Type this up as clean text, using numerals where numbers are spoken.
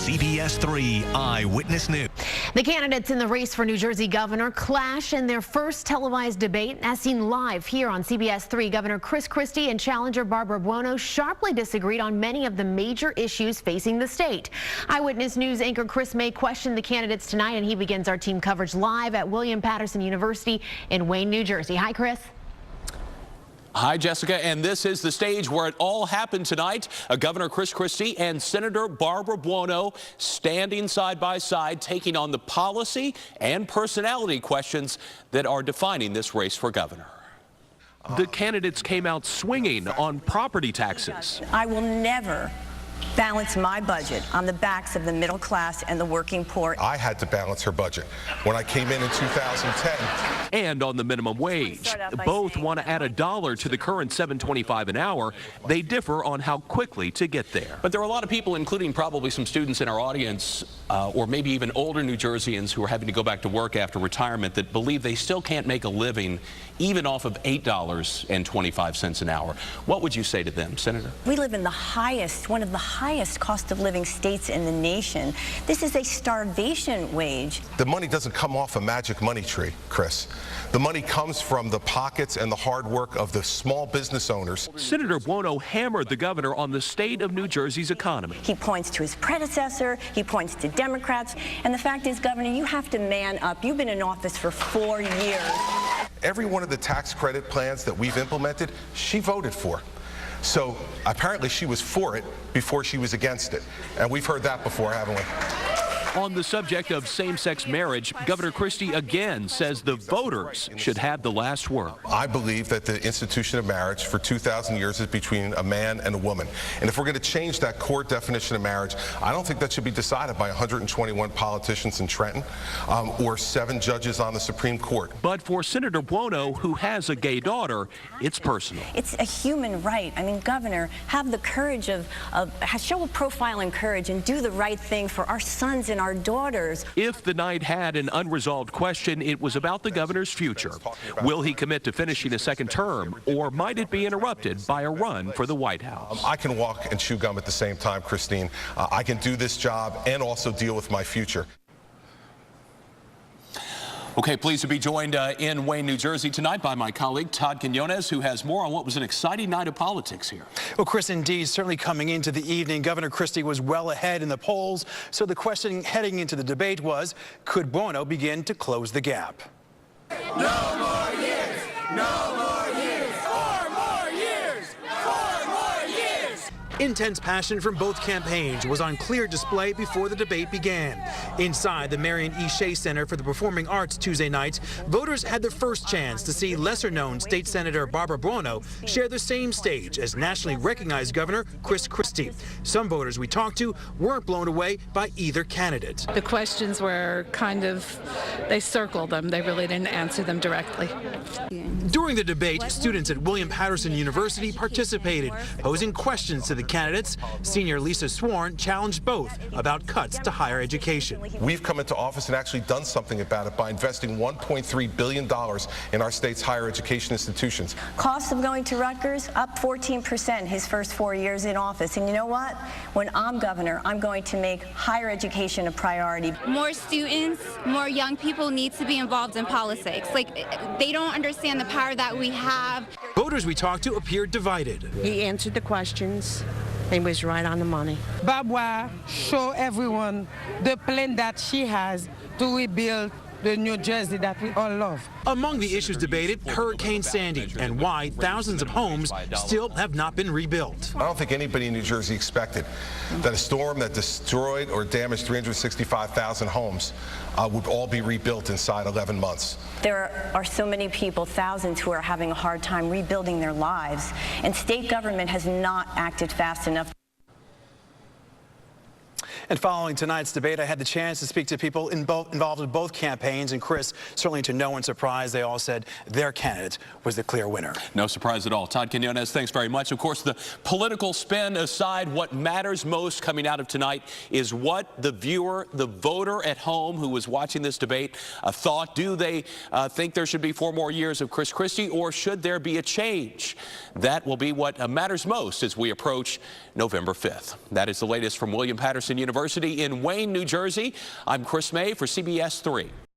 CBS 3 Eyewitness News. The candidates in the race for New Jersey governor clash in their first televised debate. As seen live here on CBS 3, Governor Chris Christie and challenger Barbara Buono sharply disagreed on many of the major issues facing the state. Eyewitness News anchor Chris May questioned the candidates tonight, and he begins our team coverage live at William Patterson University in Wayne, New Jersey. Hi, Chris. Hi, Jessica, and this is the stage where it all happened tonight. Governor Chris Christie and Senator Barbara Buono standing side by side, taking on the policy and personality questions that are defining this race for governor. The candidates came out swinging on property taxes. I will never balance my budget on the backs of the middle class and the working poor. I had to balance her budget when I came in 2010. And on the minimum wage. Both want to add $1 to the current $7.25 an hour. They differ on how quickly to get there. But there are a lot of people, including probably some students in our audience, or maybe even older New Jerseyans who are having to go back to work after retirement, that believe they still can't make a living even off of $8.25 an hour. What would you say to them, Senator? We live in one of the highest cost of living states in the nation. This is a starvation wage. The money doesn't come off a magic money tree, Chris. The money comes from the pockets and the hard work of the small business owners. Senator Buono hammered the governor on the state of New Jersey's economy. He points to his predecessor, he points to Democrats, and the fact is, Governor, you have to man up. You've been in office for 4 years. Every one of the tax credit plans that we've implemented, she voted for. So apparently she was for it before she was against it. And we've heard that before, haven't we? On the subject of same-sex marriage, Governor Christie again says the voters should have the last word. I believe that the institution of marriage for 2,000 years is between a man and a woman. And if we're going to change that core definition of marriage, I don't think that should be decided by 121 politicians in Trenton or 7 judges on the Supreme Court. But for Senator Buono, who has a gay daughter, it's personal. It's a human right. I mean, Governor, have the courage show a profile and courage and do the right thing for our sons and our daughters. If the night had an unresolved question, it was about the governor's future. Will he commit to finishing a second term, or might it be interrupted by a run for the White House? I can walk and chew gum at the same time, Christine. I can do this job and also deal with my future. Okay, pleased to be joined in Wayne, New Jersey tonight by my colleague Todd Quinones, who has more on what was an exciting night of politics here. Well, Chris, indeed, certainly coming into the evening, Governor Christie was well ahead in the polls. So the question heading into the debate was, could Buono begin to close the gap? No more years! No more years! 4 more years! 4 more years! Intense passion from both campaigns was on clear display before the debate began. Inside the Marion E. Shea Center for the Performing Arts Tuesday night, voters had their first chance to see lesser-known State Senator Barbara Buono share the same stage as nationally recognized Governor Chris Christie. Some voters we talked to weren't blown away by either candidate. The questions were they circled them. They really didn't answer them directly. During the debate, students at William Patterson University participated, posing questions to the candidates. Senior Lisa Sworn challenged both about cuts to higher education. We've come into office and actually done something about it by investing $1.3 billion in our state's higher education institutions. Cost of going to Rutgers up 14% his first 4 years in office. And you know what? When I'm governor, I'm going to make higher education a priority. More students, more young people need to be involved in politics. They don't understand the power that we have. Voters we talked to appeared divided. He answered the questions. He was right on the money. Barbara show everyone the plan that she has to rebuild the New Jersey that we all love. Among the issues debated, Hurricane Sandy and why thousands of homes still have not been rebuilt. I don't think anybody in New Jersey expected that a storm that destroyed or damaged 365,000 homes would all be rebuilt inside 11 months. There are so many people, thousands, who are having a hard time rebuilding their lives, and state government has not acted fast enough. And following tonight's debate, I had the chance to speak to people involved in both campaigns. And Chris, certainly to no one's surprise, they all said their candidate was the clear winner. No surprise at all. Todd Quinones, thanks very much. Of course, the political spin aside, what matters most coming out of tonight is what the viewer, the voter at home who was watching this debate thought. Do they think there should be 4 more years of Chris Christie, or should there be a change? That will be what matters most as we approach November 5th. That is the latest from William Patterson University. University in Wayne, New Jersey. I'm Chris May for CBS 3.